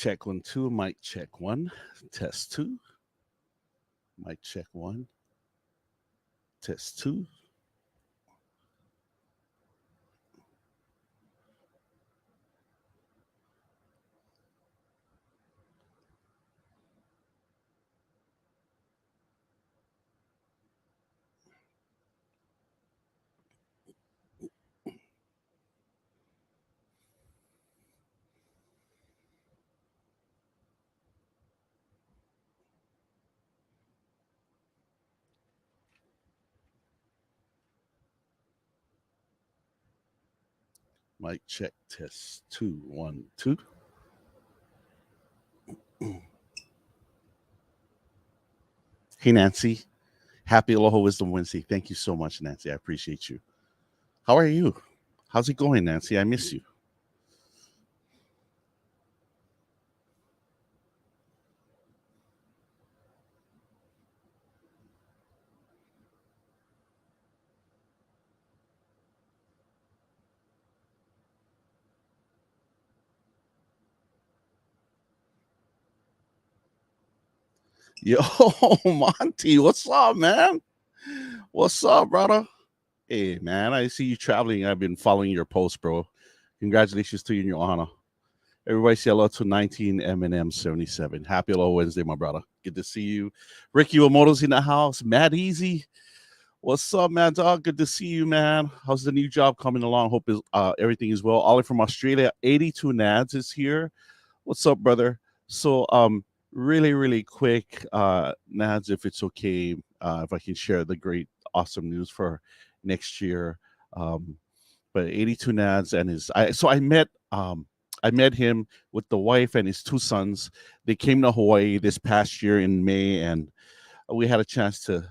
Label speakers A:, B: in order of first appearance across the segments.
A: check 1 2. Mic check one. Test two. Mic check one. Test two. Mic check test two. 1 2. Hey Nancy. Happy Aloha Wisdom Wednesday. Thank you so much, Nancy. I appreciate you. How are you? How's it going, Nancy? I miss you. Yo, Monty, what's up, man? What's up, brother? Hey, man, I see you traveling. I've been following your posts, bro. Congratulations to you and your honor. Everybody say hello to 19 M 77. Happy Aloha Wednesday, my brother. Good to see you. Ricky Wamoto's in the house. Matt Easy. What's up, man, dog? Good to see you, man. How's the new job coming along? Hope everything is well. Ollie from Australia. 82 Nads is here. What's up, brother? So, really, really quick, Nads, if it's okay, if I can share the great, awesome news for next year. Um, but 82 Nads and I met him with the wife and his two sons. They came to Hawaii this past year in May, and we had a chance to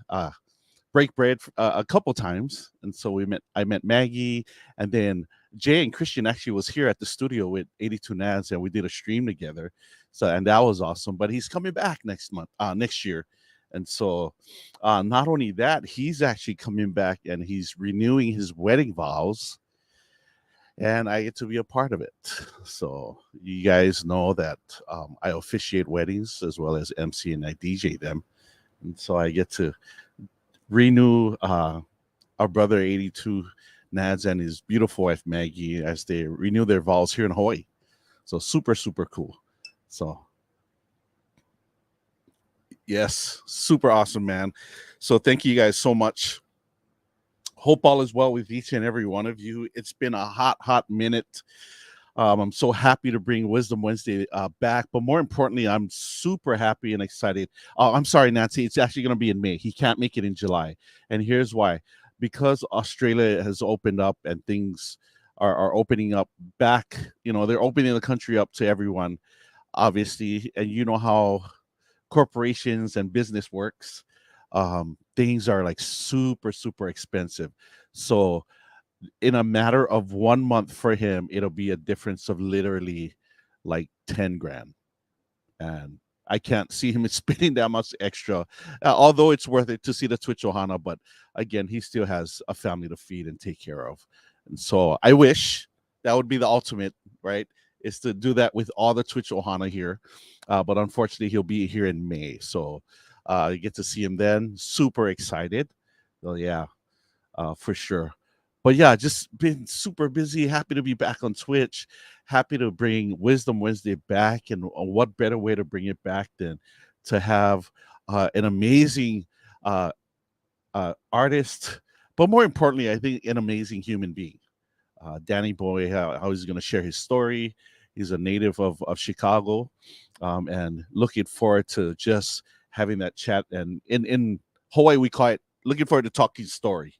A: break bread a couple times. And so I met Maggie, and then Jay and Christian actually was here at the studio with 82 Nads, and we did a stream together. So, and that was awesome. But he's coming back next year. And so, not only that, he's actually coming back and he's renewing his wedding vows, and I get to be a part of it. So, you guys know that I officiate weddings as well as MC and I DJ them. And so, I get to renew our brother 82 Nads and his beautiful wife Maggie as they renew their vows here in Hawaii. So super, super cool. So yes, super awesome, man. So thank you guys so much. Hope all is well with each and every one of you. It's been a hot, hot minute. I'm so happy to bring Wisdom Wednesday back, but more importantly, I'm super happy and excited. I'm sorry, Nancy, it's actually going to be in May. He can't make it in July, and here's why: because Australia has opened up and things are opening up back. You know, they're opening the country up to everyone, obviously, and you know how corporations and business works. Things are like super, super expensive. So in a matter of 1 month for him, it'll be a difference of literally like 10 grand. And I can't see him spending that much extra, although it's worth it to see the Twitch Ohana. But again, he still has a family to feed and take care of. And so I wish that would be the ultimate, right? Is to do that with all the Twitch Ohana here. But unfortunately, he'll be here in May. So you get to see him then. Super excited. So, yeah, for sure. But yeah, just been super busy. Happy to be back on Twitch. Happy to bring Wisdom Wednesday back. And what better way to bring it back than to have an amazing artist, but more importantly, I think an amazing human being. Danny Boy, how he's going to share his story. He's a native of Chicago, and looking forward to just having that chat. And in Hawaii, we call it looking forward to talking story.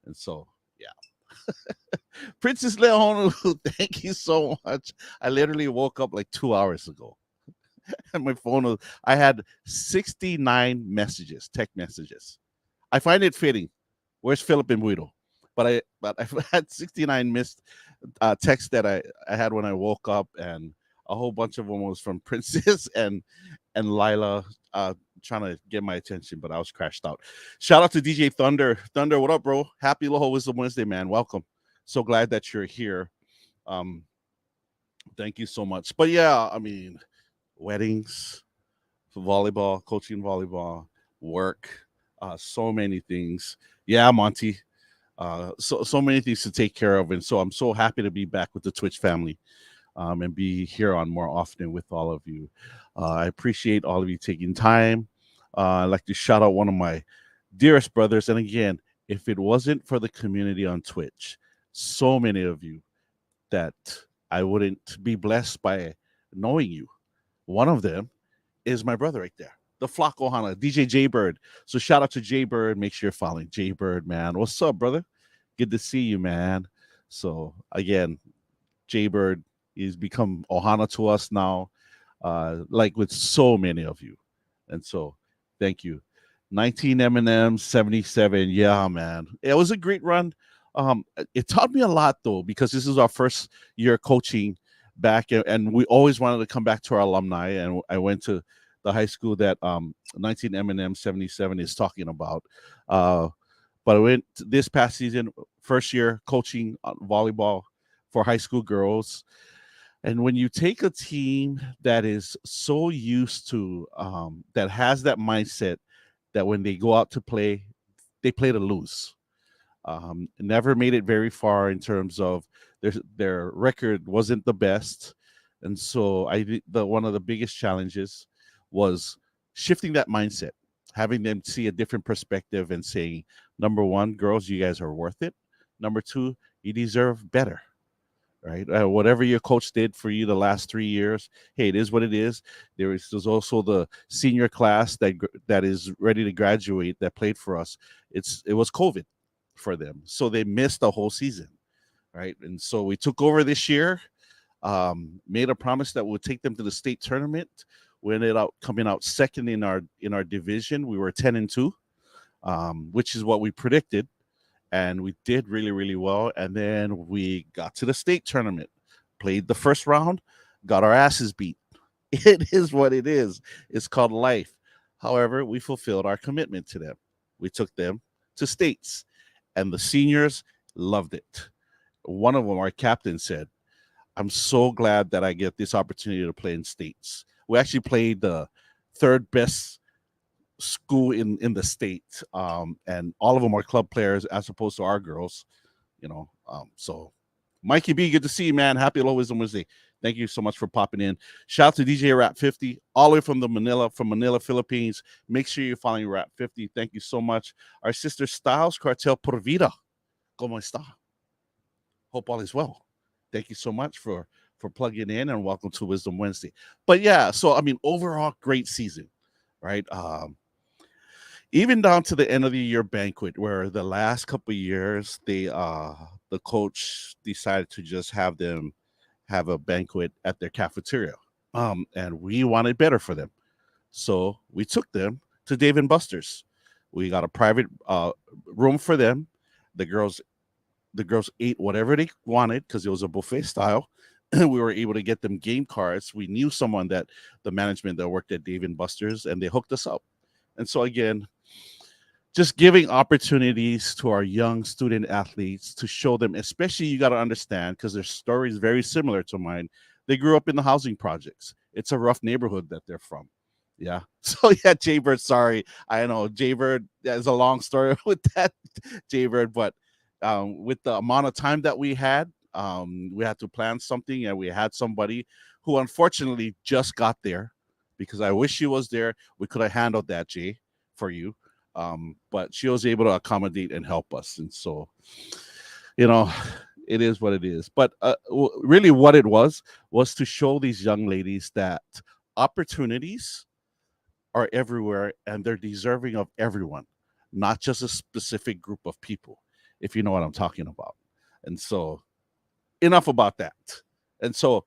A: And so, yeah. Princess Leon, thank you so much. I literally woke up like 2 hours ago. And my phone was, I had 69 messages, text messages. I find it fitting. Where's Philip and Guido? I've had 69 missed texts that I had when I woke up, and a whole bunch of them was from Princess and Lila trying to get my attention, but I was crashed out. Shout out to DJ Thunder. Thunder, what up, bro? Happy Aloha Wisdom Wednesday, man. Welcome. So glad that you're here. Thank you so much. But yeah, I mean, weddings, volleyball, coaching volleyball, work, so many things. Yeah, Monty. So many things to take care of, and so I'm so happy to be back with the Twitch family, and be here on more often with all of you. I appreciate all of you taking time. I'd like to shout out one of my dearest brothers, and again, if it wasn't for the community on Twitch, so many of you that I wouldn't be blessed by knowing you. One of them is my brother right there, the Flock Ohana, DJ Jaybird. So shout out to Jaybird. Make sure you're following Jaybird, man. What's up, brother? Good to see you, man. So again, Jaybird is become Ohana to us now, like with so many of you. And so thank you. 19 M&M 77. Yeah, man. It was a great run. It taught me a lot though, because this is our first year coaching back, and we always wanted to come back to our alumni. And I went to the high school that 19 M&M 77 is talking about. But I went this past season, first year coaching volleyball for high school girls. And when you take a team that is so used to, that has that mindset that when they go out to play, they play to lose. Never made it very far in terms of their record wasn't the best, and so the one of the biggest challenges was shifting that mindset, having them see a different perspective, and saying, number one, girls, you guys are worth it. Number two, you deserve better. Right, whatever your coach did for you the last 3 years, hey, it is what it is. There's also the senior class that is ready to graduate that played for us. It was COVID for them, so they missed the whole season, right? And so we took over this year, made a promise that we'll take them to the state tournament. We ended up coming out second in our division. We were 10-2, which is what we predicted, and we did really, really well. And then we got to the state tournament, played the first round, got our asses beat. It is what it is. It's called life. However, we fulfilled our commitment to them. We took them to states, and the seniors loved it. One of them, our captain, said, I'm so glad that I get this opportunity to play in states. We actually played the third best school in the state, and all of them are club players as opposed to our girls, so Mikey B, good to see you, man. Happy Low Wisdom Wednesday. Thank you so much for popping in. Shout out to DJ Rap 50 all the way from Manila, Philippines. Make sure you're following Rap 50. Thank you so much. Our sister Styles Cartel Por Vida, como está? Hope all is well. Thank you so much for plugging in, and welcome to Wisdom Wednesday. But yeah, so I mean, overall great season, right? Even down to the end of the year banquet, where the last couple of years the coach decided to just have them have a banquet at their cafeteria, and we wanted better for them, so we took them to Dave and Buster's. We got a private room for them. The girls ate whatever they wanted because it was a buffet style. We were able to get them game cards. We knew someone that the management that worked at Dave and Buster's, and they hooked us up. And so again, just giving opportunities to our young student athletes to show them, especially, you got to understand, because their story is very similar to mine. They grew up in the housing projects. It's a rough neighborhood that they're from. Yeah. So yeah, Jaybird, sorry. I know Jaybird, there's a long story with that, Jaybird, but with the amount of time that we had to plan something, and we had somebody who unfortunately just got there, because I wish she was there. We could have handled that, Jay, for you. But she was able to accommodate and help us. And so, it is what it is. But really what it was to show these young ladies that opportunities are everywhere, and they're deserving of everyone, not just a specific group of people, if you know what I'm talking about. And so enough about that. And so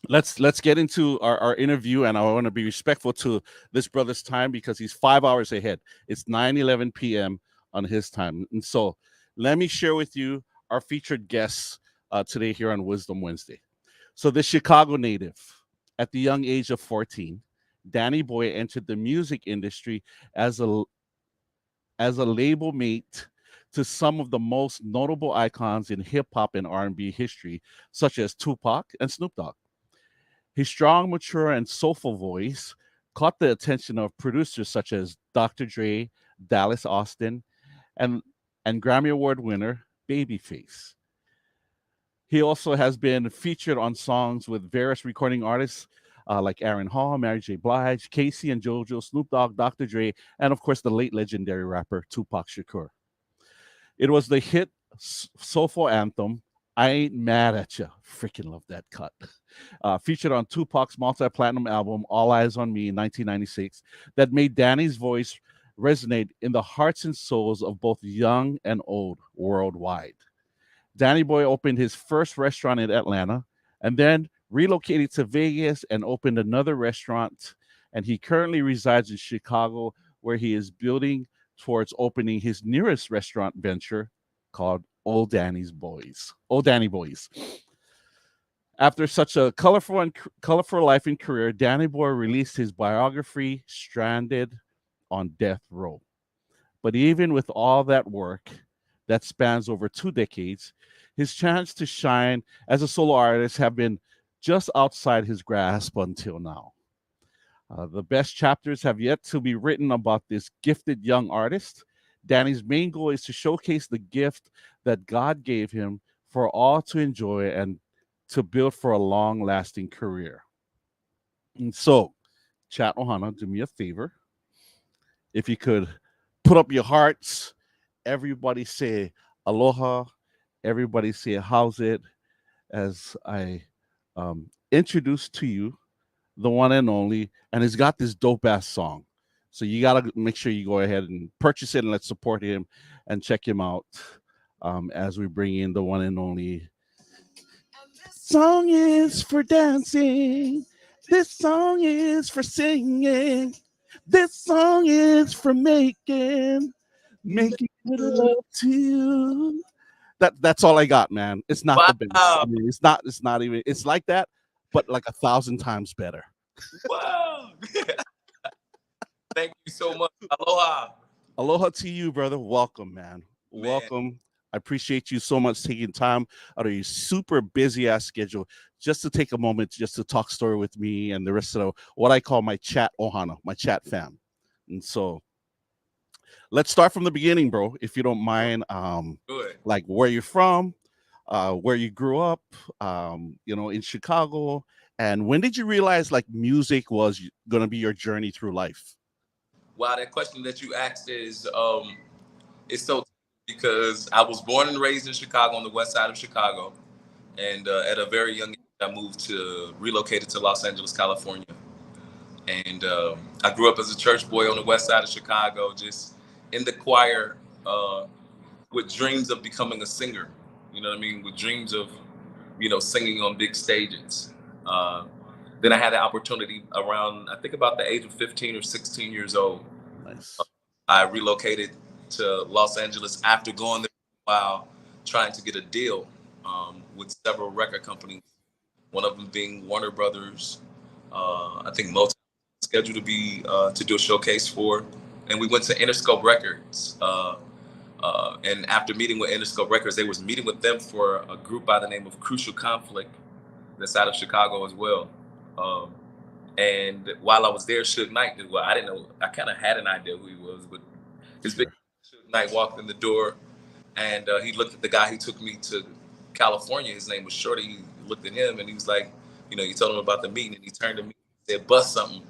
A: let's get into our interview, and I want to be respectful to this brother's time because he's 5 hours ahead. It's 9:11 p.m. on his time. And so let me share with you our featured guests today here on Wisdom Wednesday. So the Chicago native, at the young age of 14, Danny Boy entered the music industry as a label mate to some of the most notable icons in hip hop and R&B history, such as Tupac and Snoop Dogg. His strong, mature, and soulful voice caught the attention of producers such as Dr. Dre, Dallas Austin, and Grammy Award winner Babyface. He also has been featured on songs with various recording artists like Aaron Hall, Mary J. Blige, Casey and JoJo, Snoop Dogg, Dr. Dre, and of course the late legendary rapper Tupac Shakur. It was the hit soulful anthem, I Ain't Mad at Ya. Freaking love that cut. Featured on Tupac's multi platinum album, All Eyes on Me in 1996, that made Danny's voice resonate in the hearts and souls of both young and old worldwide. Danny Boy opened his first restaurant in Atlanta and then relocated to Vegas and opened another restaurant. And he currently resides in Chicago, where he is building towards opening his nearest restaurant venture called Old Danny's Boys. Old Danny Boys. After such a colorful life and career, Danny Boy released his biography, Stranded on Death Row. But even with all that work that spans over 2 decades, his chance to shine as a solo artist have been just outside his grasp until now. The best chapters have yet to be written about this gifted young artist. Danny's main goal is to showcase the gift that God gave him for all to enjoy and to build for a long-lasting career. And so, Chat Ohana, do me a favor. If you could put up your hearts, everybody say aloha, everybody say how's it, as I introduce to you the one and only, and he's got this dope ass song. So you got to make sure you go ahead and purchase it, and let's support him and check him out as we bring in the one and only. This song is for dancing. This song is for singing. This song is for making love to you. That's all I got, man. It's not the best. I mean, it's not even. It's like that, but like 1,000 times better.
B: Wow. Thank you so much. Aloha.
A: Aloha to you, brother. Welcome, man. Welcome. I appreciate you so much taking time out of your super busy ass schedule just to take a moment just to talk story with me and the rest of what I call my chat ohana, my chat fam. And so let's start from the beginning, bro, if you don't mind.
B: Good.
A: Like where you're from, where you grew up, in Chicago, and when did you realize like music was going to be your journey through life?
B: Wow, that question that you asked is so because I was born and raised in Chicago, on the west side of Chicago, and at a very young age, I relocated to Los Angeles, California, and I grew up as a church boy on the west side of Chicago, just in the choir, with dreams of becoming a singer. You know what I mean? With dreams of, singing on big stages. Then I had the opportunity around, I think about the age of 15 or 16 years old.
A: Nice.
B: I relocated to Los Angeles after going there for a while, trying to get a deal with several record companies. One of them being Warner Brothers. I think Motown scheduled to be to do a showcase for, and we went to Interscope Records. And after meeting with Interscope Records, they was meeting with them for a group by the name of Crucial Conflict, that's out of Chicago as well. And while I was there, Suge Knight did well. I didn't know. I kind of had an idea who he was, but his big Suge Knight walked in the door, and he looked at the guy who took me to California. His name was Shorty. He looked at him, and he was like, he told him about the meeting, and he turned to me and said, "Bust something."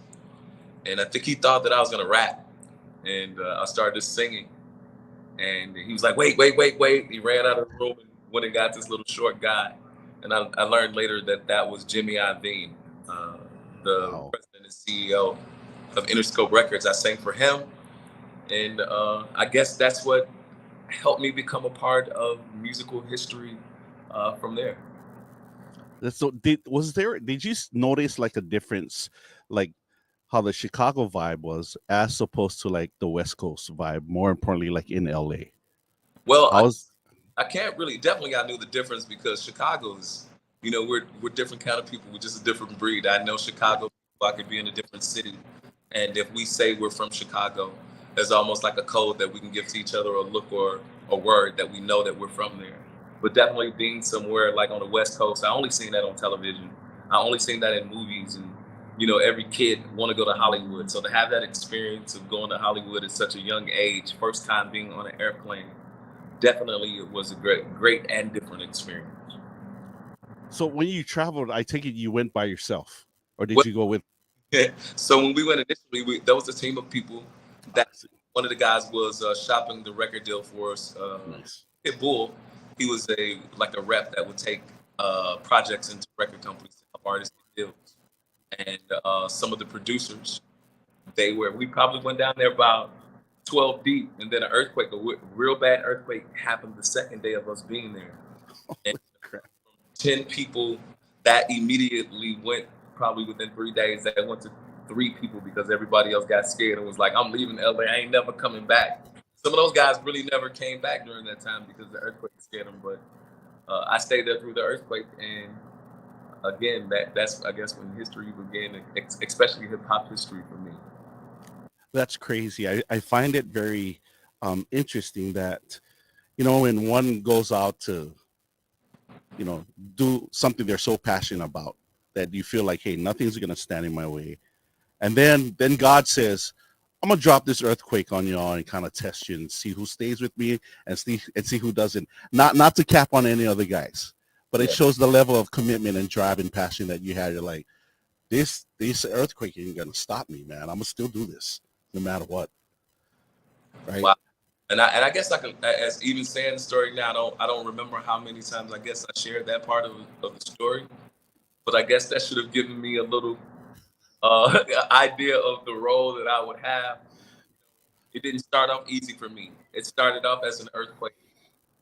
B: And I think he thought that I was gonna rap, and I started singing. And he was like, wait. He ran out of the room and went and got this little short guy. And I learned later that was Jimmy Iovine, the president and CEO of Interscope Records. I sang for him. And I guess that's what helped me become a part of musical history from there.
A: So did you notice like a difference, like how the Chicago vibe was as opposed to like the West Coast vibe, more importantly, like in LA?
B: Well, I can't really, definitely I knew the difference because Chicago's, we're different kind of people. We're just a different breed. I know Chicago, I could be in a different city. And if we say we're from Chicago, there's almost like a code that we can give to each other, a look or a word that we know that we're from there. But definitely being somewhere like on the West Coast, I only seen that on television. I only seen that in movies, and you know, every kid want to go to Hollywood. So to have that experience of going to Hollywood at such a young age, first time being on an airplane, definitely it was a great and different experience.
A: So when you traveled, I take it you went by yourself, or did
B: What-
A: you go with?
B: So when we went initially, there was a team of people that one of the guys was shopping the record deal for us.
A: Nice.
B: Pitbull, he was a rep that would take projects into record companies to help artists get deals. And some of the producers, we probably went down there about 12 deep, and then an earthquake, real bad earthquake happened the second day of us being there. And
A: Crap.
B: 10 people that immediately went, probably within 3 days, that went to 3 people because everybody else got scared and was like, I'm leaving LA, I ain't never coming back. Some of those guys really never came back during that time because the earthquake scared them, but I stayed there through the earthquake, and again, that's I guess when history began, especially hip hop history for me.
A: That's crazy. I find it very interesting that, when one goes out to, do something they're so passionate about that you feel like, hey, nothing's going to stand in my way. And then God says, I'm going to drop this earthquake on y'all and kind of test you and see who stays with me and see who doesn't. Not to cap on any other guys, but it shows the level of commitment and drive and passion that you had. You're like, this earthquake ain't going to stop me, man. I'm going to still do this no matter what. Right.
B: Wow. And I guess I can, as even saying the story now, I don't remember how many times I guess I shared that part of the story, but I guess that should have given me a little idea of the role that I would have. It didn't start off easy for me. It started off as an earthquake,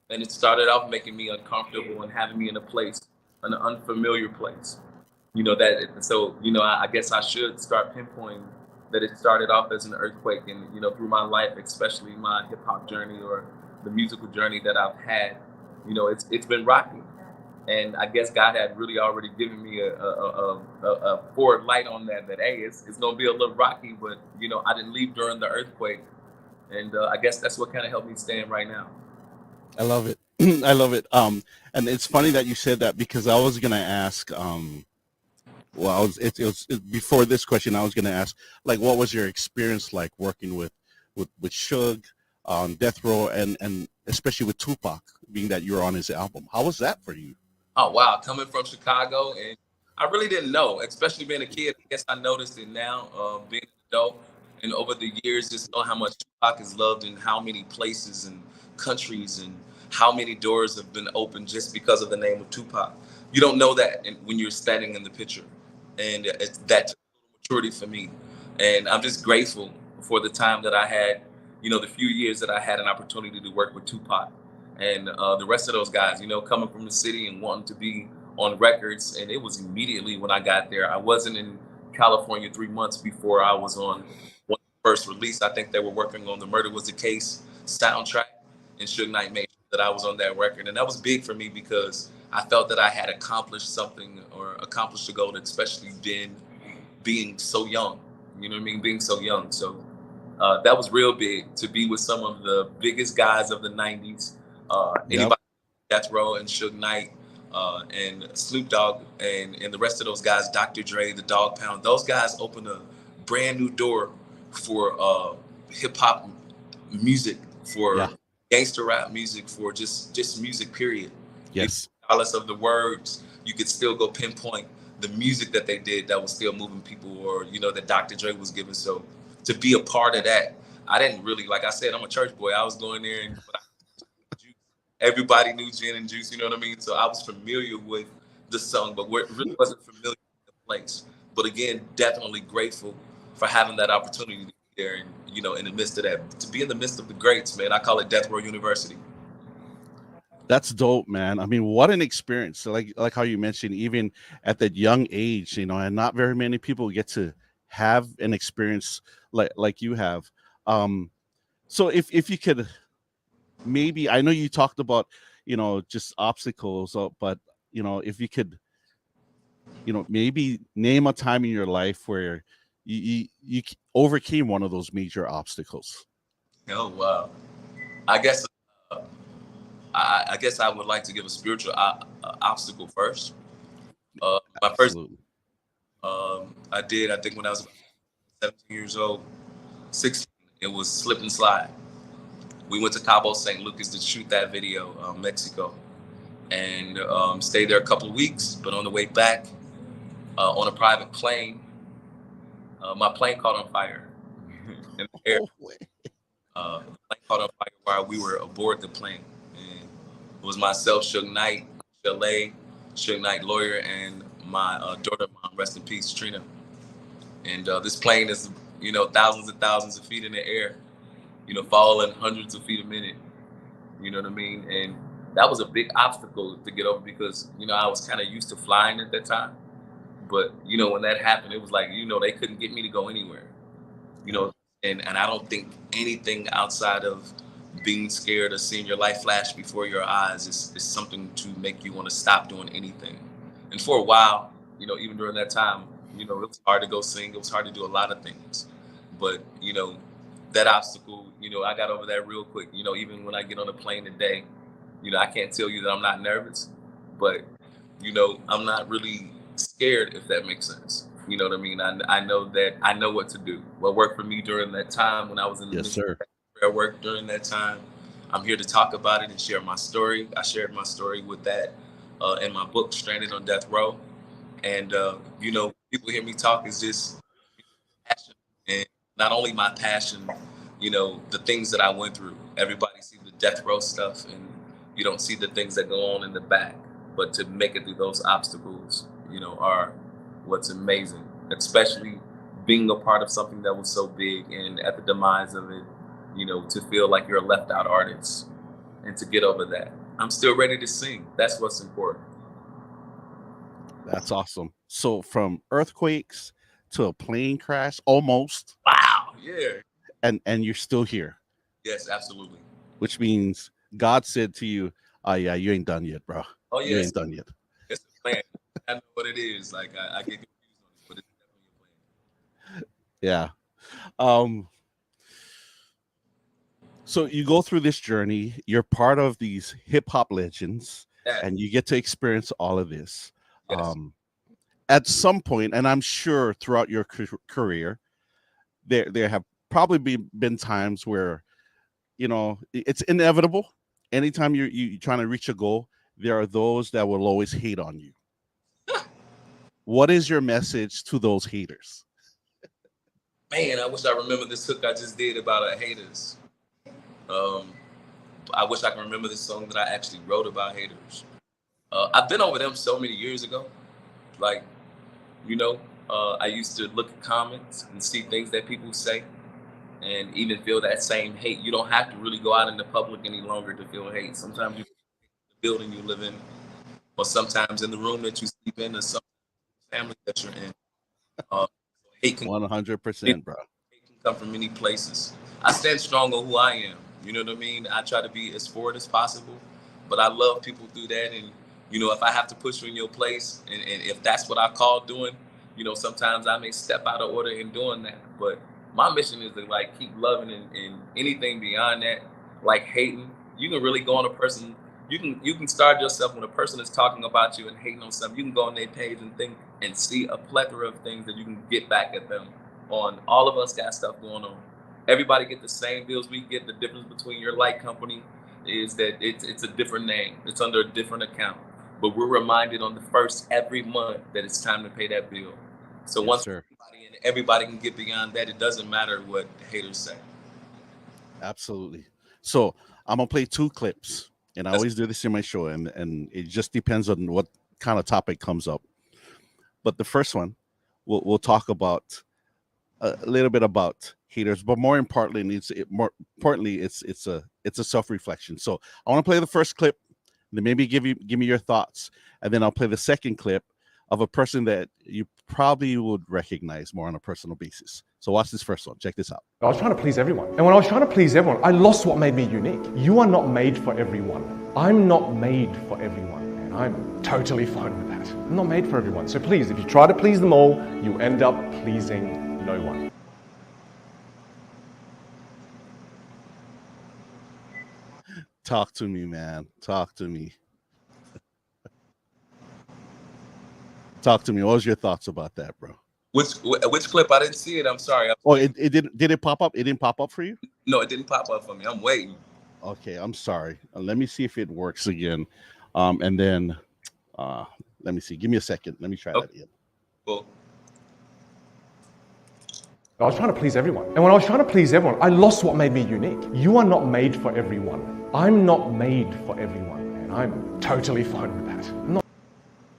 B: and it started off making me uncomfortable and having me in an unfamiliar place. I guess I should start pinpointing that it started off as an earthquake, and through my life, especially my hip hop journey or the musical journey that I've had, it's been rocky. And I guess God had really already given me a forward light on that hey, it's gonna be a little rocky, but I didn't leave during the earthquake, and I guess that's what kind of helped me stand right now.
A: I love it. I love it. And it's funny that you said that because I was gonna ask. Before this question, I was gonna ask, like, what was your experience like working with Suge on Death Row and especially with Tupac, being that you were on his album? How was that for you?
B: Oh wow, coming from Chicago, and I really didn't know, especially being a kid. I guess I noticed it now, being an adult, and over the years, just know how much Tupac is loved in how many places and countries, and how many doors have been opened just because of the name of Tupac. You don't know that when you're standing in the picture, and that's maturity for me. And I'm just grateful for the time that I had, the few years that I had an opportunity to work with Tupac and the rest of those guys, coming from the city and wanting to be on records. And it was immediately when I got there. I wasn't in California 3 months before I was on one first release. I think they were working on the Murder Was the Case soundtrack, and Suge Knight made sure that I was on that record. And that was big for me because I felt that I had accomplished something or accomplished a goal, especially being so young. You know what I mean? Being so young. So that was real big to be with some of the biggest guys of the 90s. Anybody, Death Row and Suge Knight and Snoop Dogg and the rest of those guys, Dr. Dre, the Dog Pound, those guys opened a brand new door for hip hop music, for gangster rap music, for just music, period.
A: Yes.
B: Regardless of the words, you could still go pinpoint the music that they did that was still moving people, or that Dr. Dre was giving. So to be a part of that, I didn't really, like I said, I'm a church boy. I was going there and everybody knew Gin and Juice, you know what I mean? So I was familiar with the song, but really wasn't familiar with the place. But again, definitely grateful for having that opportunity to be there and, in the midst of that, to be in the midst of the greats, man. I call it Death Row University.
A: That's dope, man. I mean, what an experience. So like how you mentioned, even at that young age, and not very many people get to have an experience like you have. So if you could, maybe, I know you talked about, just obstacles, but if you could, maybe name a time in your life where you overcame one of those major obstacles.
B: Oh wow! I guess I would like to give a spiritual obstacle first. My first
A: Absolutely.
B: I did, I think when I was about 17 years old, 16, it was Slip and Slide. We went to Cabo San Lucas to shoot that video, Mexico, and stayed there a couple of weeks. But on the way back, on a private plane, my plane caught on fire in the air.
A: Oh, wait.
B: The plane caught on fire while we were aboard the plane. And it was myself, Suge Knight, Chalet, Suge Knight lawyer, and my daughter, mom, rest in peace, Trina. And this plane is, thousands and thousands of feet in the air, falling hundreds of feet a minute. You know what I mean? And that was a big obstacle to get over because, I was kind of used to flying at that time. But, when that happened, it was like, they couldn't get me to go anywhere. You know, and I don't think anything outside of being scared or seeing your life flash before your eyes is something to make you want to stop doing anything. And for a while, even during that time, it was hard to go sing. It was hard to do a lot of things. But, that obstacle, I got over that real quick. Even when I get on a plane today, I can't tell you that I'm not nervous, but, I'm not really scared, if that makes sense. You know what I mean? I know that I know what to do. What worked for me during that time when I was in the
A: Yes,
B: midst of
A: sir.
B: prayer work during that time, I'm here to talk about it and share my story. I shared my story with that in my book, Stranded on Death Row. And, people hear me talk is just passion. And not only my passion, the things that I went through. Everybody see the death row stuff and you don't see the things that go on in the back. But to make it through those obstacles, are what's amazing, especially being a part of something that was so big and at the demise of it, to feel like you're a left out artist and to get over that. I'm still ready to sing. That's what's important.
A: That's awesome. So from earthquakes to a plane crash, almost,
B: Wow. Yeah.
A: and you're still here,
B: Yes, absolutely.
A: which means God said to you, "Oh yeah, you ain't done yet, bro.
B: Oh,
A: You
B: yes.
A: ain't done yet."
B: It's a plan. I know what it is. Like, I get confused on it, but it's definitely a plan.
A: Yeah. Um. So you go through this journey. You're part of these hip hop legends,
B: Yeah.
A: and you get to experience all of this.
B: Yes.
A: At some point, and I'm sure throughout your career, there have probably been times where it's inevitable. Anytime you're trying to reach a goal, there are those that will always hate on you. What is your message to those haters?
B: Man, I wish I remember this hook I just did about haters. Um, I wish I can remember this song that I actually wrote about haters. I've been over them so many years ago. Like, I used to look at comments and see things that people say and even feel that same hate. You don't have to really go out in the public any longer to feel hate. Sometimes you the building you live in, or sometimes in the room that you sleep in, or some family that you're in. Uh, hate can
A: 100%, bro.
B: It can come from many places. I stand strong on who I am. You know what I mean? I try to be as forward as possible, but I love people through that. And, if I have to push you in your place, and if that's what I call doing, sometimes I may step out of order in doing that. But my mission is to like keep loving and anything beyond that, like hating. You can really go on a person. You can start yourself when a person is talking about you and hating on something. You can go on their page and think and see a plethora of things that you can get back at them on. All of us got stuff going on. Everybody get the same bills we get. The difference between your light company is that it's a different name. It's under a different account. But we're reminded on the first every month that it's time to pay that bill. So
A: Yes,
B: once
A: sir.
B: everybody can get beyond that, it doesn't matter what haters say.
A: Absolutely. So I'm gonna play two clips, and I
B: That's
A: always do this in my show, and it just depends on what kind of topic comes up. But the first one, we'll talk about a little bit about haters, but more importantly, it's a self reflection. So I want to play the first clip, then maybe give me your thoughts, and then I'll play the second clip of a person that you probably would recognize more on a personal basis. So watch this first one. Check this out.
C: I was trying to please everyone. And when I was trying to please everyone, I lost what made me unique. You are not made for everyone. I'm not made for everyone. And I'm totally fine with that. I'm not made for everyone. So please, if you try to please them all, you end up pleasing no one.
A: Talk to me, man. Talk to me. Talk to me. What was your thoughts about that, bro?
B: Which clip? I didn't see it. I'm sorry.
A: Oh, it did it pop up? It didn't pop up for you?
B: No, it didn't pop up for me. I'm waiting.
A: Okay, I'm sorry. Let me see if it works again. And then let me see. Give me a second. Let me try that again.
B: Cool.
C: I was trying to please everyone. And when I was trying to please everyone, I lost what made me unique. You are not made for everyone. I'm not made for everyone. And I'm totally fine with that. I'm not.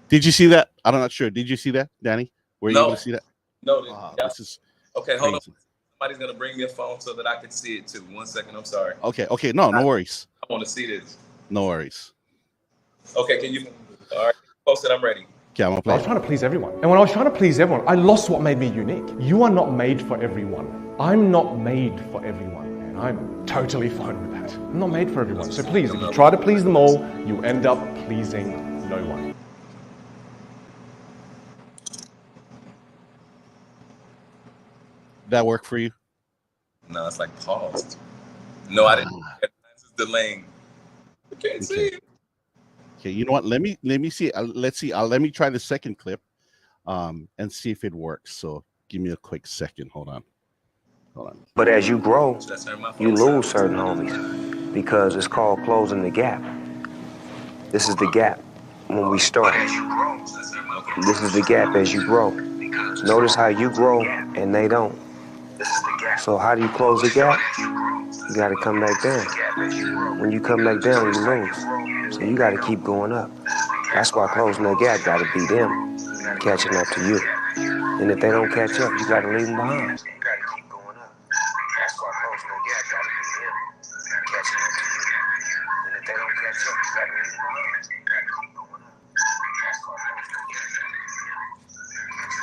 A: Did you see that? I'm not sure. Did you see that, Danny? Were you able to see that?
B: No.
A: This is
B: okay.
A: crazy.
B: Hold on. Somebody's gonna bring me a phone so that I can see it too. 1 second. I'm sorry.
A: Okay. No worries.
B: I want to see this.
A: No worries.
B: Okay. Can you? All right. Post it. I'm ready.
A: Okay, I'm gonna play.
C: I was trying to please everyone. And when I was trying to please everyone, I lost what made me unique. You are not made for everyone. I'm not made for everyone. And I'm totally fine with that. I'm not made for everyone. So please, if you try to please them all, you end up pleasing no one.
A: That work for you?
B: No, it's like paused. No, I didn't. This is delaying. I can't see it.
A: Okay, you know what? Let me see. Let's see. Let me try the second clip, and see if it works. So give me a quick second. Hold on.
D: But as you grow, you lose certain homies because it's called closing the gap. This is the gap when we start. This is the gap as you grow. Notice how you grow and they don't. So how do you close the gap? You got to come back down. When you come back down, you lose. So you got to keep going up. That's why closing the gap got to be them catching up to you. And if they don't catch up, you got to leave them behind.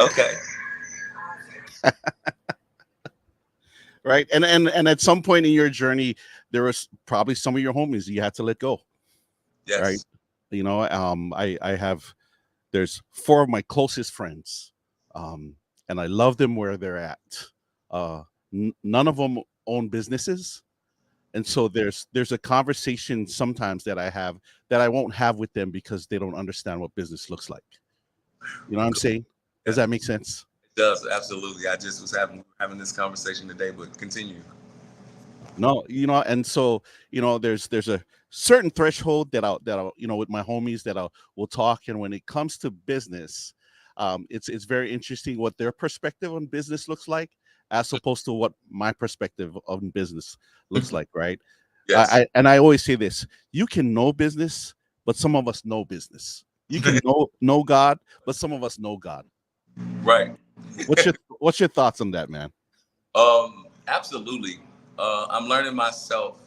B: Okay.
A: Right, and at some point in your journey, there was probably some of your homies you had to let go.
B: Yes.
A: Right. You know, there's 4 of my closest friends, and I love them where they're at. None of them own businesses, and so there's a conversation sometimes that I have that I won't have with them because they don't understand what business looks like. You know what I'm saying? Does that make sense?
B: It does, absolutely. I just was having this conversation today, but continue.
A: No, you know, and so, you know, there's a certain threshold that I'll you know, with my homies that we'll talk, and when it comes to business, it's very interesting what their perspective on business looks like as opposed to what my perspective on business looks like, right?
B: Yes.
A: I always say this: you can know business, but some of us know business. You can know God, but some of us know God.
B: Right.
A: What's your thoughts on that, man?
B: Absolutely. I'm learning myself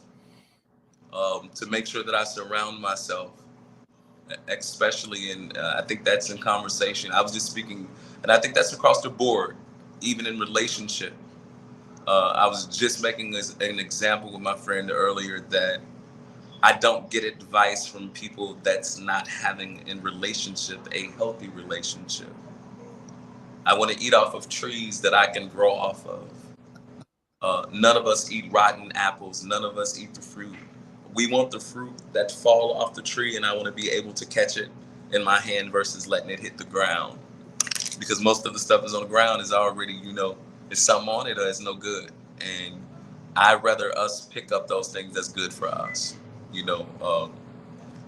B: to make sure that I surround myself, especially in, I think that's in conversation. I was just speaking, and I think that's across the board, even in relationship. I was just making an example with my friend earlier that I don't get advice from people that's not having in relationship a healthy relationship. I want to eat off of trees that I can grow off of. None of us eat rotten apples. None of us eat the fruit. We want the fruit that fall off the tree, and I want to be able to catch it in my hand versus letting it hit the ground. Because most of the stuff that's on the ground is already, you know, it's something on it or it's no good. And I'd rather us pick up those things that's good for us. You know,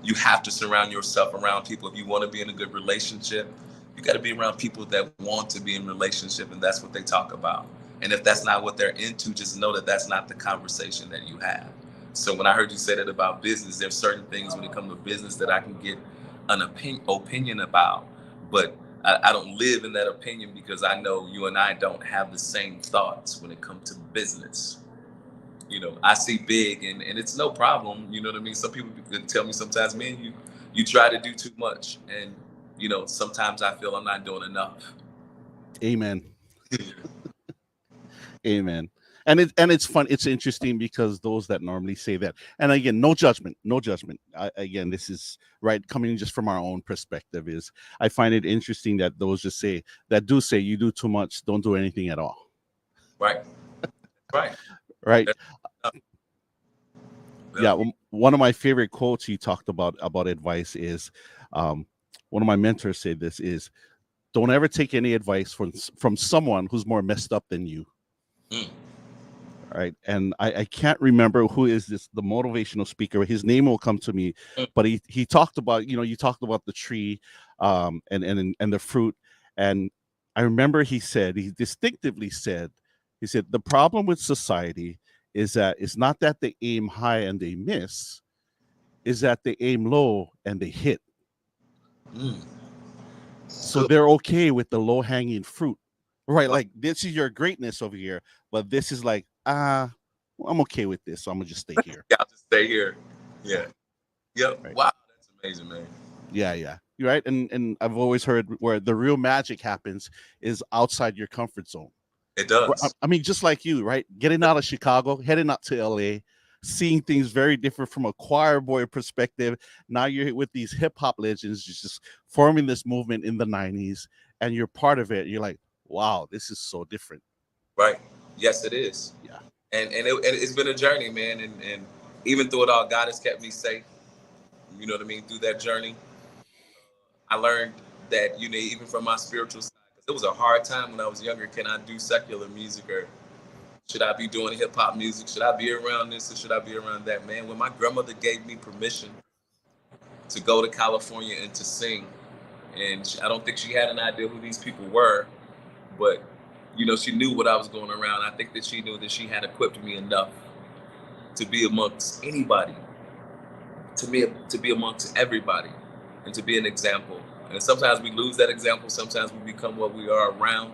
B: you have to surround yourself around people. If you want to be in a good relationship, you got to be around people that want to be in a relationship, and that's what they talk about. And if that's not what they're into, just know that that's not the conversation that you have. So when I heard you say that about business, there's certain things when it comes to business that I can get an opinion about, but I don't live in that opinion because I know you and I don't have the same thoughts when it comes to business. You know, I see big and it's no problem. You know what I mean? Some people tell me sometimes, man, you try to do too much. And, you know, sometimes I feel I'm not doing enough.
A: Amen. Amen. And it's fun. It's interesting because those that normally say that, and again, no judgment. Again, this is right coming just from our own perspective. Is I find it interesting that those just say you do too much, don't do anything at all.
B: Right. Right.
A: Right. Yeah. One of my favorite quotes he talked about advice is, one of my mentors said this is, don't ever take any advice from someone who's more messed up than you.
B: Mm.
A: Right. And I can't remember who is the motivational speaker. His name will come to me, but he talked about, you talked about the tree, and the fruit. And I remember he distinctively said, the problem with society is that it's not that they aim high and they miss, is that they aim low and they hit. So they're okay with the low hanging fruit, right? Like, this is your greatness over here, but this is like, I'm okay with this, so I'm gonna just stay here.
B: Yeah, I'll just stay here. Yeah. Yep.
A: Right.
B: Wow, that's amazing, man.
A: Yeah. You're right. And I've always heard where the real magic happens is outside your comfort zone.
B: It does.
A: I mean, just like you, right? Getting out of Chicago, heading out to LA, seeing things very different from a choir boy perspective. Now you're with these hip hop legends, just forming this movement in the 90s, and you're part of it. You're like, wow, this is so different.
B: Right. Yes, it is.
A: Yeah.
B: And it's been a journey, man. And even through it all, God has kept me safe. You know what I mean? Through that journey, I learned that, even from my spiritual side, because it was a hard time when I was younger. Can I do secular music, or should I be doing hip hop music? Should I be around this, or should I be around that? Man, when my grandmother gave me permission to go to California and to sing, and I don't think she had an idea who these people were, but she knew what I was going around. I think that she knew that she had equipped me enough to be amongst anybody, to be amongst everybody, and to be an example. And sometimes we lose that example. Sometimes we become what we are around.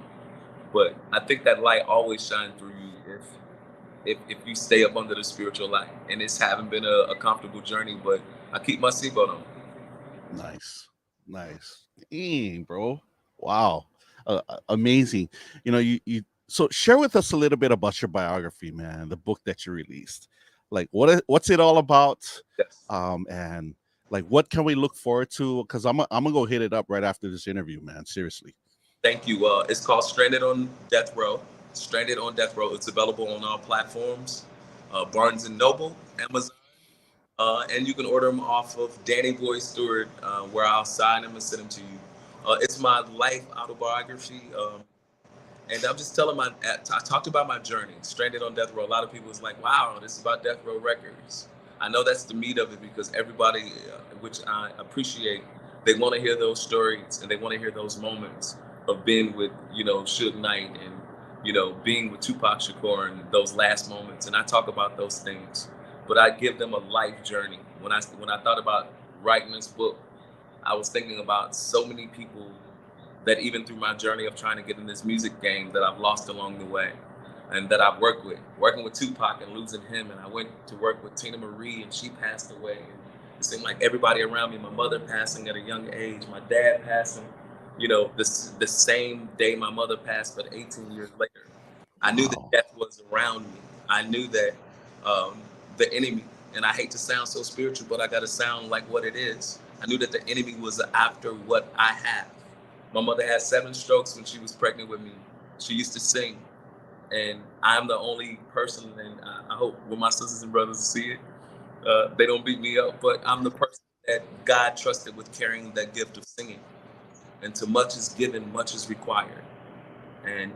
B: But I think that light always shines through you if you stay up under the spiritual light. And it's haven't been a comfortable journey, but I keep my seatbelt on.
A: Nice. Dang, bro. Wow. Amazing. So share with us a little bit about your biography, man, the book that you released. Like, what's it all about?
B: Yes.
A: And like, what can we look forward to? Because I'm gonna go hit it up right after this interview, man. Seriously.
B: Thank you. It's called Stranded on Death Row. Stranded on Death Row. It's available on all platforms, Barnes and Noble, Amazon, and you can order them off of Danny Boy Stewart, where I'll sign them and send them to you. It's my life autobiography, and I'm just telling I talked about my journey, Stranded on Death Row. A lot of people is like, wow, this is about Death Row Records. I know that's the meat of it, because everybody, which I appreciate, they want to hear those stories and they want to hear those moments of being with, Suge Knight and, being with Tupac Shakur and those last moments. And I talk about those things, but I give them a life journey. When I thought about writing this book, I was thinking about so many people that even through my journey of trying to get in this music game that I've lost along the way, and that I've working with Tupac and losing him. And I went to work with Tina Marie, and she passed away. And it seemed like everybody around me, my mother passing at a young age, my dad passing, the same day my mother passed, but 18 years later. I knew that death was around me. I knew that the enemy, and I hate to sound so spiritual, but I got to sound like what it is. I knew that the enemy was after what I have. My mother had 7 strokes when she was pregnant with me. She used to sing. And I'm the only person, and I hope when my sisters and brothers see it, they don't beat me up, but I'm the person that God trusted with carrying that gift of singing. And to much is given, much is required. And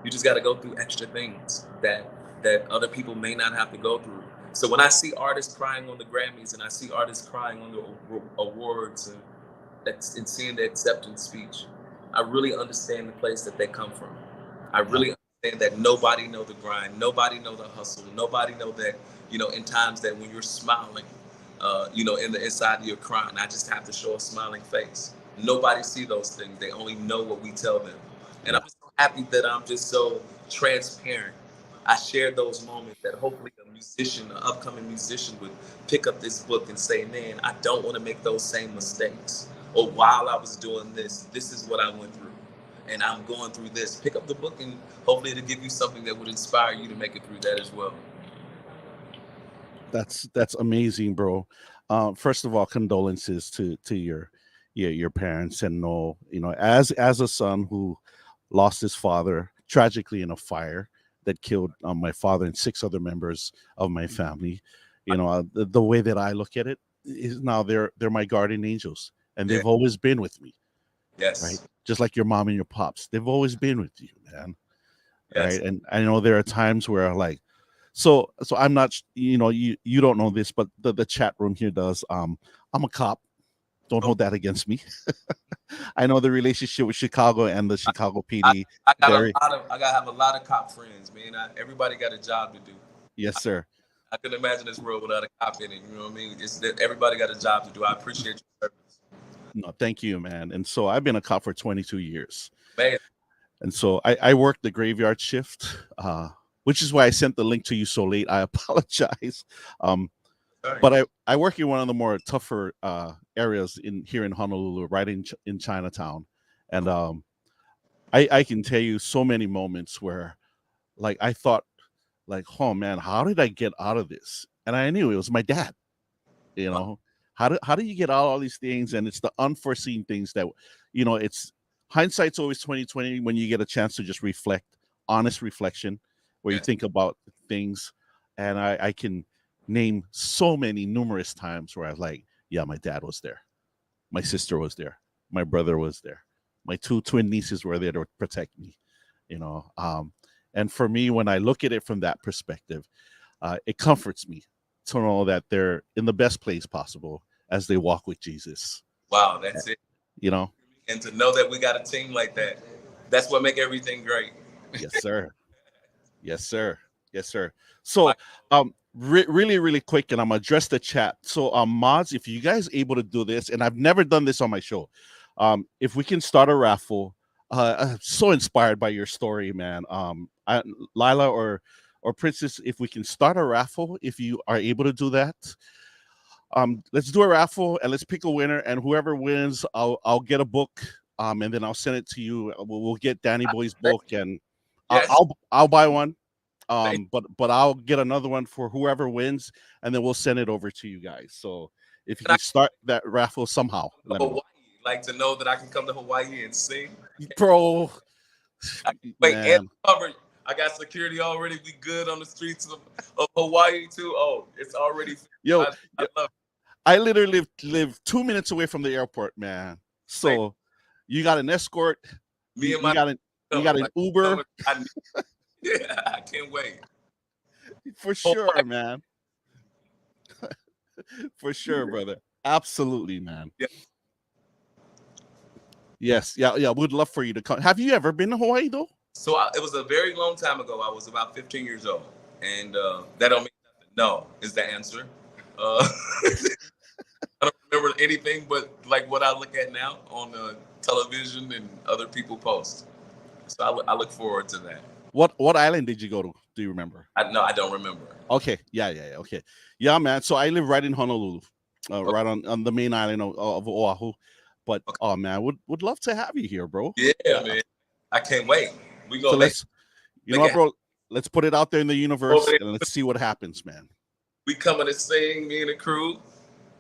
B: you just got to go through extra things that other people may not have to go through. So when I see artists crying on the Grammys, and I see artists crying on the awards, and seeing the acceptance speech, I really understand the place that they come from. I really understand that nobody know the grind, nobody know the hustle, nobody know that, in times that when you're smiling, in the inside you're crying. I just have to show a smiling face. Nobody see those things. They only know what we tell them. And I'm just so happy that I'm just so transparent. I share those moments that hopefully an upcoming musician would pick up this book and say, man, I don't want to make those same mistakes. Or while I was doing this is what I went through. And I'm going through this. Pick up the book, and hopefully it'll give you something that would inspire you to make it through that as well.
A: That's amazing, bro. First of all, condolences to your parents, and as a son who lost his father tragically in a fire that killed my father and 6 other members of my family. The way that I look at it is now they're my guardian angels, and they've always been with me.
B: Yes.
A: Right. just like your mom and your pops. They've always been with you, man.
B: Yes.
A: Right? And I know there are times where like, so I'm not, you don't know this, but the chat room here does. I'm a cop. Don't hold that against me. I know the relationship with Chicago and the Chicago PD.
B: I gotta have a lot of cop friends, man. Everybody got a job to do.
A: Yes, sir.
B: I couldn't imagine this world without a cop in it. You know what I mean? It's that everybody got a job to do. I appreciate your service.
A: No, thank you, man. And so I've been a cop for 22 years.
B: Man.
A: And so I worked the graveyard shift, which is why I sent the link to you so late. I apologize. But I work in one of the more tougher areas here in Honolulu, right in Chinatown. And I can tell you so many moments where like I thought like, oh man, how did I get out of this? And I knew it was my dad. How do you get out of all these things? And it's the unforeseen things that, it's hindsight's always 20/20 when you get a chance to just reflect, honest reflection, where you think about things. And I can name so many numerous times where I was like, yeah, my dad was there. My sister was there. My brother was there. My 2 twin nieces were there to protect me, and for me, when I look at it from that perspective, it comforts me to know that they're in the best place possible as they walk with Jesus.
B: Wow, that's it.
A: And
B: to know that we got a team like that, that's what make everything great.
A: Yes, sir. Yes, sir. Yes, sir. So, really, really quick, and I'm gonna address the chat. So, mods, if you guys able to do this, and I've never done this on my show, if we can start a raffle, I'm so inspired by your story, man. Lila or Princess, if we can start a raffle, if you are able to do that, let's do a raffle and let's pick a winner, and whoever wins, I'll get a book, and then I'll send it to you. We'll get Danny Boy's book, and yes. I'll buy one. But I'll get another one for whoever wins, and then we'll send it over to you guys. So if you can start that raffle somehow, let me know.
B: Like to know that I can come to Hawaii and sing,
A: bro.
B: Wait, and covered. I got security already. We good on the streets of Hawaii too. Oh, it's already.
A: Yo,
B: I love it.
A: I literally live 2 minutes away from the airport, man. So you got an escort.
B: Me and
A: you got an Uber.
B: Yeah, I can't wait.
A: For sure, man. For sure, brother. Absolutely, man.
B: Yeah.
A: Yes, yeah. We'd love for you to come. Have you ever been to Hawaii though?
B: So it was a very long time ago. I was about 15 years old, and that don't mean nothing. No, is the answer. I don't remember anything but like what I look at now on television and other people post. So I look forward to that.
A: What island did you go to? Do you remember?
B: No, I don't remember.
A: Okay, yeah. Okay, yeah, man. So I live right in Honolulu, right on the main island of Oahu. But oh man, would love to have you here, bro.
B: Yeah, man. I can't wait. We go.
A: So bro. Let's put it out there in the universe and let's see what happens, man.
B: We coming to sing, me and the crew,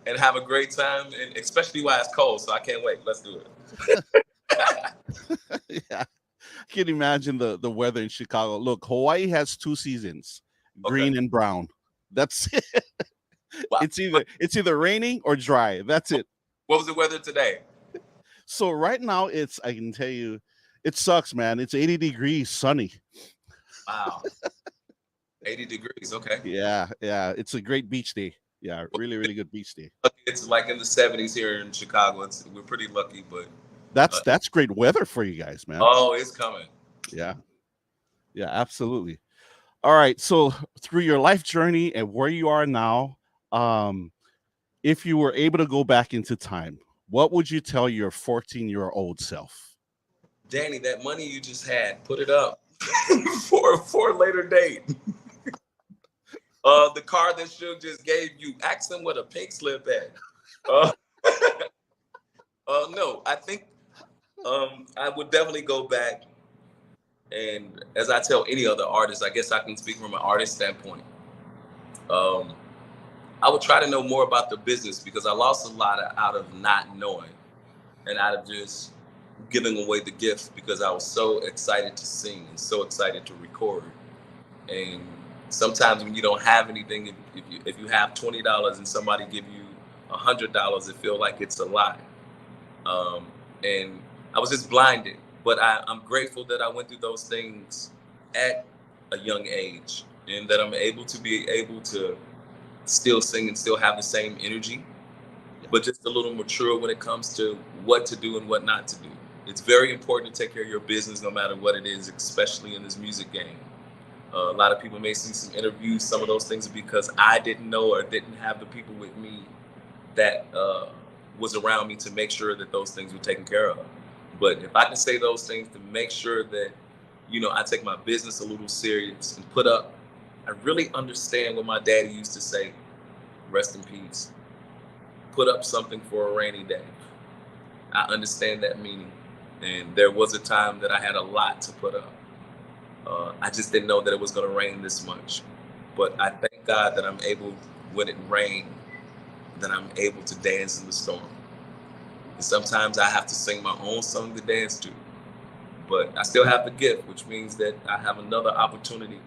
B: and have a great time, and especially while it's cold. So I can't wait. Let's do
A: it. Yeah. I can imagine the weather in Chicago. Look, Hawaii has 2 seasons, green and brown. That's it. Wow. It's either raining or dry. That's it.
B: What was the weather today?
A: So right now I can tell you, it sucks, man. It's 80 degrees, sunny.
B: Wow. 80 degrees. Okay.
A: Yeah. It's a great beach day. Yeah, really, really good beach day.
B: It's like in the 70s here in Chicago. We're pretty lucky, but
A: that's great weather for you guys, man.
B: Oh, it's coming.
A: Yeah, absolutely. All right, so through your life journey and where you are now, if you were able to go back into time, what would you tell your 14-year-old self?
B: Danny, that money you just had, put it up for a later date. The car that Suge just gave you, ask him what a pink slip at. No, I think I would definitely go back, and as I tell any other artist, I guess I can speak from an artist standpoint. I would try to know more about the business because I lost a lot out of not knowing and out of just giving away the gift because I was so excited to sing and so excited to record. And sometimes when you don't have anything, if you have $20 and somebody give you $100, it feels like it's a lot. And I was just blinded. But I'm grateful that I went through those things at a young age, and that I'm able to still sing and still have the same energy, but just a little mature when it comes to what to do and what not to do. It's very important to take care of your business no matter what it is, especially in this music game. A lot of people may see some interviews, some of those things are because I didn't know or didn't have the people with me that was around me to make sure that those things were taken care of. But if I can say those things to make sure that, I take my business a little serious and put up, I really understand what my daddy used to say, rest in peace, put up something for a rainy day. I understand that meaning. And there was a time that I had a lot to put up. I just didn't know that it was going to rain this much. But I thank God that I'm able, when it rained, that I'm able to dance in the storm. And sometimes I have to sing my own song to dance to. But I still have the gift, which means that I have another opportunity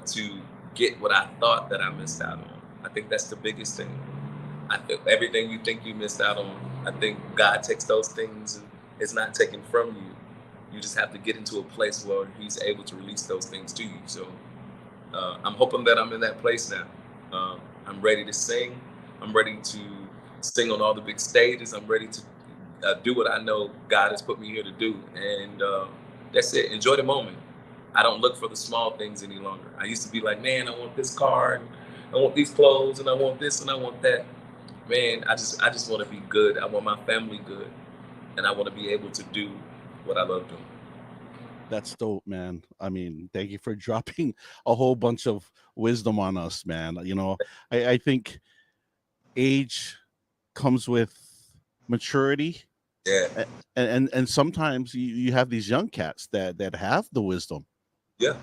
B: to get what I thought that I missed out on. I think that's the biggest thing. I think everything you think you missed out on, I think God takes those things and it's not taken from you. You just have to get into a place where he's able to release those things to you. So I'm hoping that I'm in that place now. I'm ready to sing. I'm ready to sing on all the big stages. I'm ready to do what I know God has put me here to do. And that's it. Enjoy the moment. I don't look for the small things any longer. I used to be like, man, I want this car, and I want these clothes, and I want this, and I want that. Man, I just want to be good. I want my family good. And I want to be able to do what I love doing.
A: That's dope, man. I mean, thank you for dropping a whole bunch of wisdom on us, man. I think age comes with maturity.
B: Yeah.
A: And sometimes you have these young cats that have the wisdom.
B: Yeah.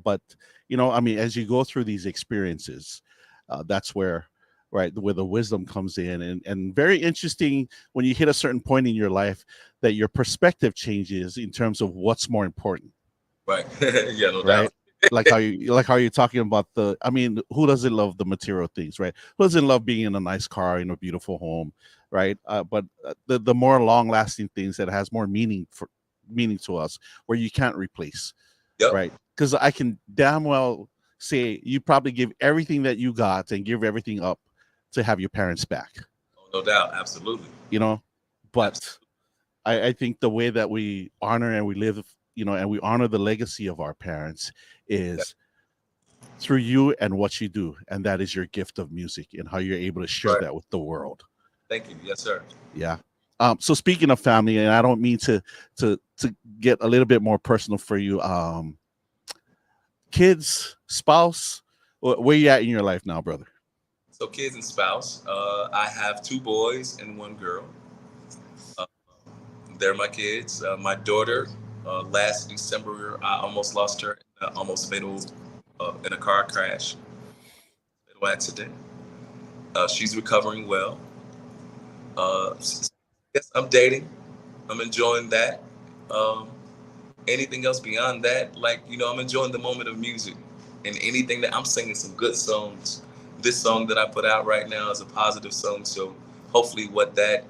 A: But I mean, as you go through these experiences, that's where the wisdom comes in, and very interesting when you hit a certain point in your life that your perspective changes in terms of what's more important.
B: Right. Yeah, no doubt.
A: like how you're talking about who doesn't love the material things, right? Who doesn't love being in a nice car, in a beautiful home, right? But the more long lasting things that has more meaning to us, where you can't replace.
B: Yep.
A: Right? Because I can damn well say you probably give everything that you got and give everything up to have your parents back.
B: Oh, no doubt. Absolutely.
A: But
B: Absolutely.
A: I think the way that we honor and we live, and we honor the legacy of our parents is through you and what you do. And that is your gift of music and how you're able to share that with the world.
B: Thank you. Yes, sir.
A: Yeah. So speaking of family, and I don't mean to get a little bit more personal for you, kids, spouse, where you at in your life now, brother?
B: So kids and spouse, I have 2 boys and 1 girl. They're my kids. My daughter, last December, I almost lost her in an almost fatal in a car crash, fatal accident. She's recovering well. Yes, I'm dating. I'm enjoying that. Anything else beyond that, I'm enjoying the moment of music, and anything that I'm singing some good songs. This song that I put out right now is a positive song, so hopefully what that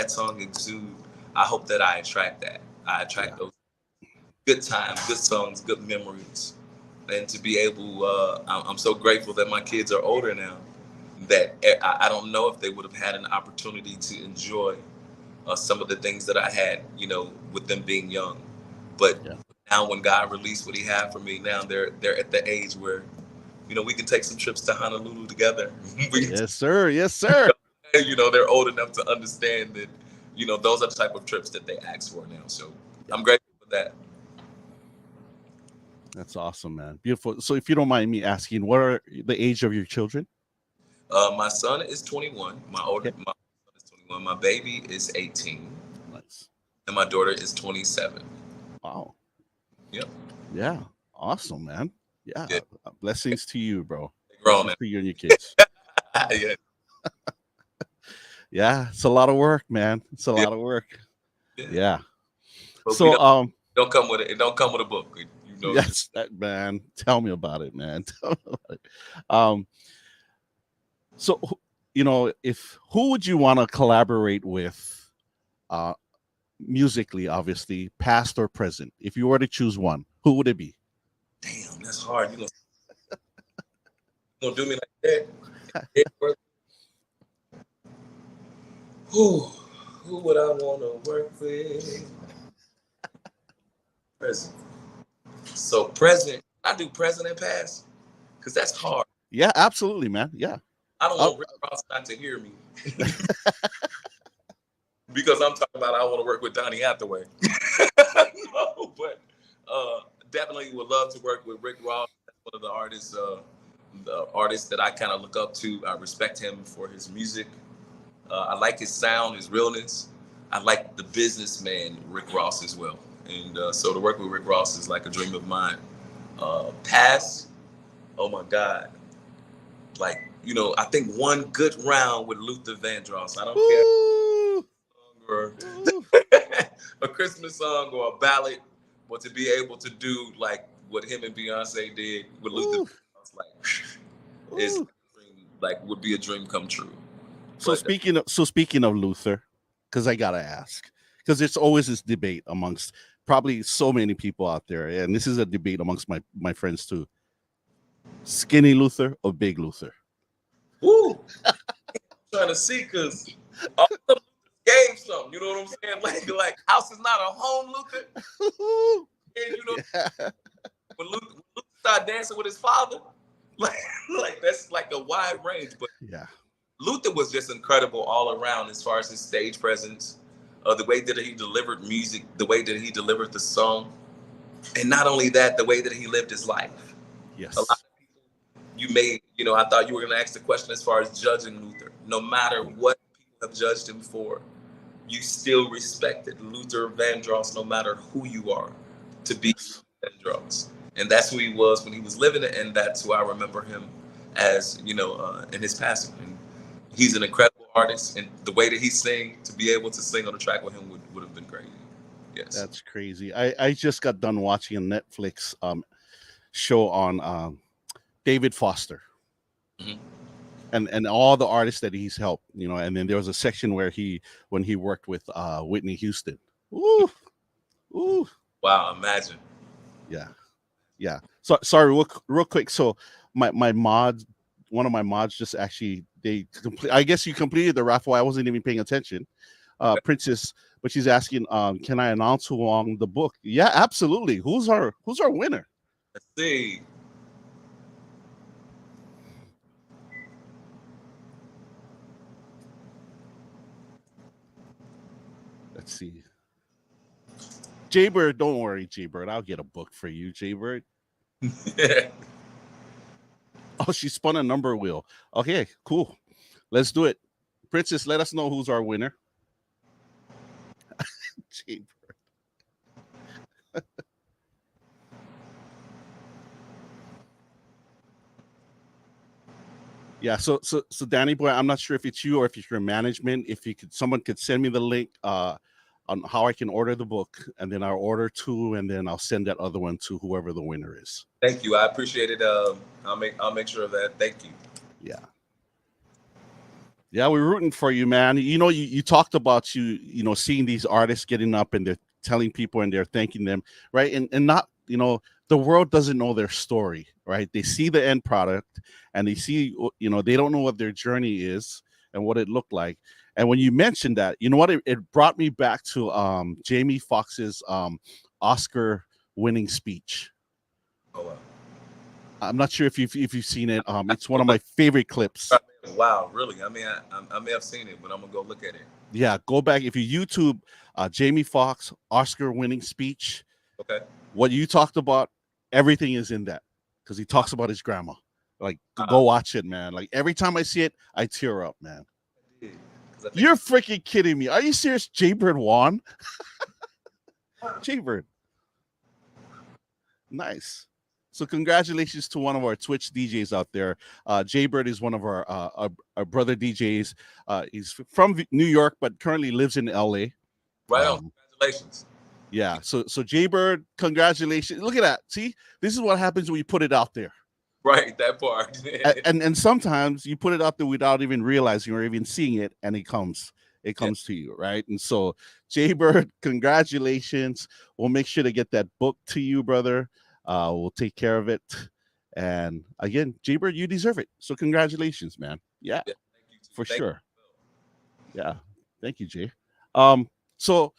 B: song exudes, I hope that I attract that. I attract those good times, good songs, good memories, and to be able, I'm so grateful that my kids are older now, that I don't know if they would have had an opportunity to enjoy some of the things that I had, with them being young. But now when God released what he had for me, now they're at the age where, we can take some trips to Honolulu together.
A: Yes, sir. Yes, sir.
B: They're old enough to understand that, those are the type of trips that they ask for now. So I'm grateful for that.
A: That's awesome, man. Beautiful. So if you don't mind me asking, what are the age of your children?
B: My son is 21. My son is 21. My baby is 18.
A: Nice.
B: And my daughter is 27.
A: Wow.
B: Yep.
A: Yeah. Awesome, man. Yeah. Blessings to you, bro.
B: Grown
A: to you and your kids.
B: Yeah.
A: Yeah. It's a lot of work, man. It's a lot of work. Yeah.
B: So don't come with it. It don't come with a book.
A: Yes, that, man. Tell me about it, man. Tell me about it. So who would you want to collaborate with musically, obviously, past or present? If you were to choose one, who would it be?
B: Damn, that's hard. You gonna do me like that? Who would I want to work with? Present. So present, I do present and past because that's hard.
A: Yeah, absolutely, man. Yeah.
B: I don't want Rick Ross not to hear me because I'm talking about I want to work with Donny Hathaway. No, but definitely would love to work with Rick Ross. That's one of the artists that I kind of look up to. I respect him for his music. I like his sound, his realness. I like the businessman Rick Ross as well. And so to work with Rick Ross is like a dream of mine. Past, oh my God. Like, I think one good round with Luther Vandross. I don't care a Christmas song or a ballad, but to be able to do like what him and Beyonce did with Luther Vandross, is would be a dream come true.
A: So speaking of Luther, because I gotta ask, because it's always this debate amongst probably so many people out there, and this is a debate amongst my friends too. Skinny Luther or Big Luther?
B: Woo! Trying to see, because all of them gave something. You know what I'm saying? Like house is not a home, Luther. And when Luther started dancing with his father, like that's like a wide range. But
A: yeah,
B: Luther was just incredible all around as far as his stage presence, the way that he delivered music, the way that he delivered the song, and not only that, the way that he lived his life.
A: Yes.
B: A lot of people, I thought you were going to ask the question as far as judging Luther. No matter what people have judged him for, you still respected Luther Vandross, no matter who you are, to be Vandross. And that's who he was when he was living it, and that's who I remember him as, in his passing. And he's an incredible artist, and the way that he sang, to be able to sing on a track with him would have been crazy. Yes.
A: That's crazy. I just got done watching a Netflix show on David Foster. Mm-hmm. And all the artists that he's helped, and then there was a section where when he worked with Whitney Houston. Ooh.
B: Wow, imagine.
A: Yeah. So sorry, real quick. So my mods, one of my mods just actually I guess you completed the raffle. I wasn't even paying attention. Princess, but she's asking, can I announce who won the book? Yeah, absolutely. Who's our winner?
B: Let's see.
A: Let's see. Jaybird, don't worry, Jaybird. I'll get a book for you, Jaybird. Oh, she spun a number wheel. Okay, cool. Let's do it. Princess, let us know who's our winner. Jaybird. Yeah, so Danny boy, I'm not sure if it's you or if it's your management. If someone could send me the link on how I can order the book, and then I'll order 2, and then I'll send that other one to whoever the winner is.
B: Thank you. I appreciate it. I'll make sure of that. Thank you.
A: Yeah, we're rooting for you, man. You talked about seeing these artists getting up and they're telling people and they're thanking them, right? And not, the world doesn't know their story, right? They see the end product and they see, they don't know what their journey is and what it looked like. And when you mentioned that, you know what, it brought me back to Jamie Foxx's Oscar winning speech.
B: Oh, wow.
A: I'm not sure if you've seen it. It's one of my favorite clips.
B: Wow, really? I mean, I may have seen it, but I'm gonna go look at it.
A: Yeah, go back if you YouTube Jamie Foxx Oscar winning speech.
B: Okay.
A: What you talked about, everything is in that because he talks about his grandma. Like, go watch it, man. Like every time I see it, I tear up, man. You're freaking kidding me. Are you serious? Jaybird won? Jaybird. Nice. So congratulations to one of our Twitch DJs out there. Jaybird is one of our brother DJs. He's from New York, but currently lives in LA.
B: Right on. Congratulations.
A: Yeah. So Jaybird, congratulations. Look at that. See, this is what happens when you put it out there.
B: Right, that part.
A: and sometimes you put it out there without even realizing or even seeing it, and it comes. it comes to you, right? And so, Jaybird, congratulations. We'll make sure to get that book to you, brother. We'll take care of it. And again, Jaybird, you deserve it. So congratulations, man. Yeah,
B: Yeah,
A: for
B: thank
A: sure. Yeah, thank you, Jay. So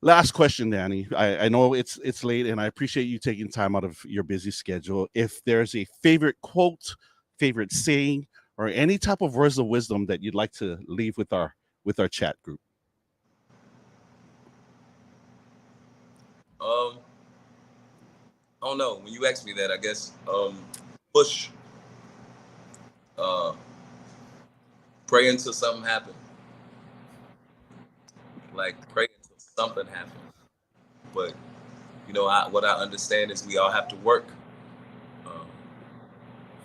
A: last question, Danny. I know it's late, and I appreciate you taking time out of your busy schedule. If there's a favorite quote, favorite saying, or any type of words of wisdom that you'd like to leave with our chat group.
B: I don't know. When you ask me that, I guess push. Pray until something happens. Like pray until something happens. But you know, what I understand is we all have to work.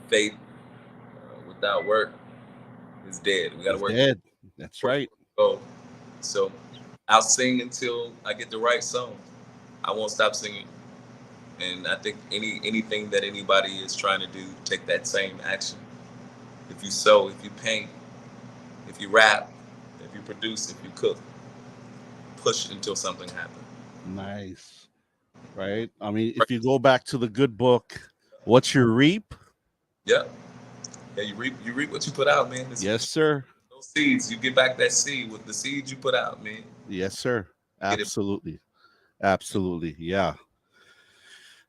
B: Faith without work is dead. We got to work.
A: Dead. That's right.
B: So I'll sing until I get the right song. I won't stop singing. And I think anything that anybody is trying to do, take that same action. If you sew, if you paint, if you rap, if you produce, if you cook, push until something happens.
A: Nice. Right? I mean, if you go back to the good book, What You Reap?
B: Yeah. Yeah, you reap what you put out, man.
A: Yes, sir.
B: Those seeds, you get back that seed with the seeds you put out, man.
A: Yes, sir. Absolutely. Absolutely. Yeah.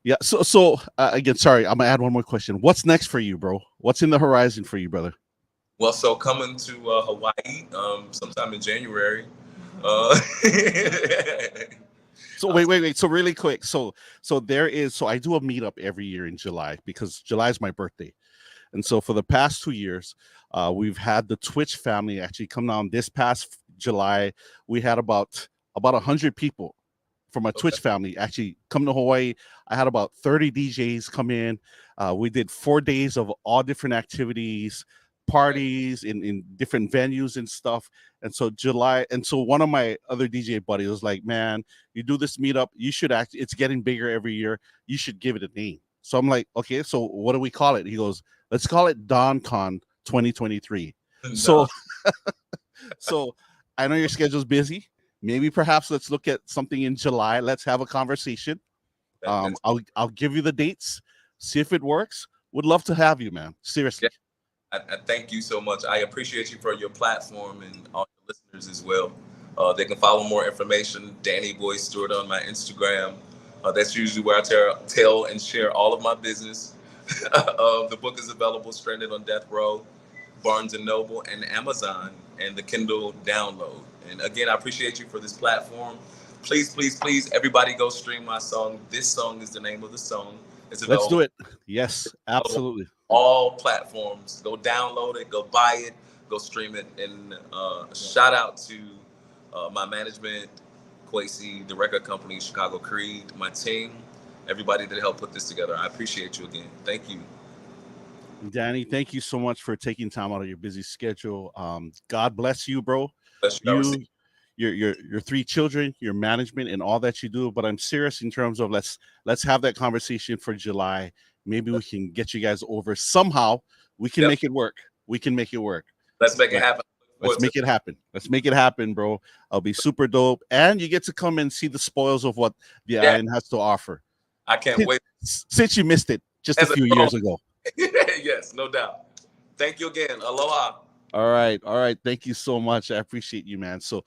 A: Yeah. So again, sorry, I'm gonna add one more question. What's next for you, bro? What's in the horizon for you, brother?
B: Well, so coming to Hawaii sometime in January.
A: So wait. So really quick. So there is. So I do a meetup every year in July because July is my birthday, and so for the past 2 years, we've had the Twitch family actually come down. This past July, we had about 100 people from my Twitch family actually come to Hawaii. I had about 30 DJs come in. We did 4 days of all different activities, parties in different venues and stuff. And so one of my other DJ buddies was like, man, you do this meetup, you should it's getting bigger every year. You should give it a name. So I'm like, okay, so what do we call it? He goes, let's call it DonCon 2023. So I know your schedule's busy. Maybe perhaps let's look at something in July. Let's have a conversation. I'll give you the dates, see if it works. Would love to have you, man. Seriously.
B: Yeah. I thank you so much. I appreciate you for your platform and all your listeners as well. They can follow more information, Danny Boy Stewart on my Instagram. That's usually where I tell and share all of my business. The book is available stranded on Death Row, Barnes & Noble, and Amazon, and the Kindle download. And again, I appreciate you for this platform. Please, please, please, everybody go stream my song. This song is the name of the song.
A: Let's do it. Yes, absolutely.
B: All platforms. Go download it, go buy it, go stream it. And shout out to my management, Kwesi, the record company, Chicago Creed, my team, everybody that helped put this together. I appreciate you again. Thank you.
A: Danny, thank you so much for taking time out of your busy schedule. God bless you, bro.
B: Bless
A: you. Your 3 children, your management, and all that you do. But I'm serious in terms of let's have that conversation for July. Maybe we can get you guys over somehow. We can make it work. We can make it work.
B: Let's make it happen.
A: Let's make it happen. Let's make it happen, bro. I'll be super dope. And you get to come and see the spoils of what the island has to offer.
B: I can't wait.
A: Since you missed it just a few years ago.
B: Yes, no doubt. Thank you again. Aloha.
A: All right. Thank you so much. I appreciate you, man. So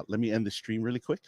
A: let me end the stream really quick.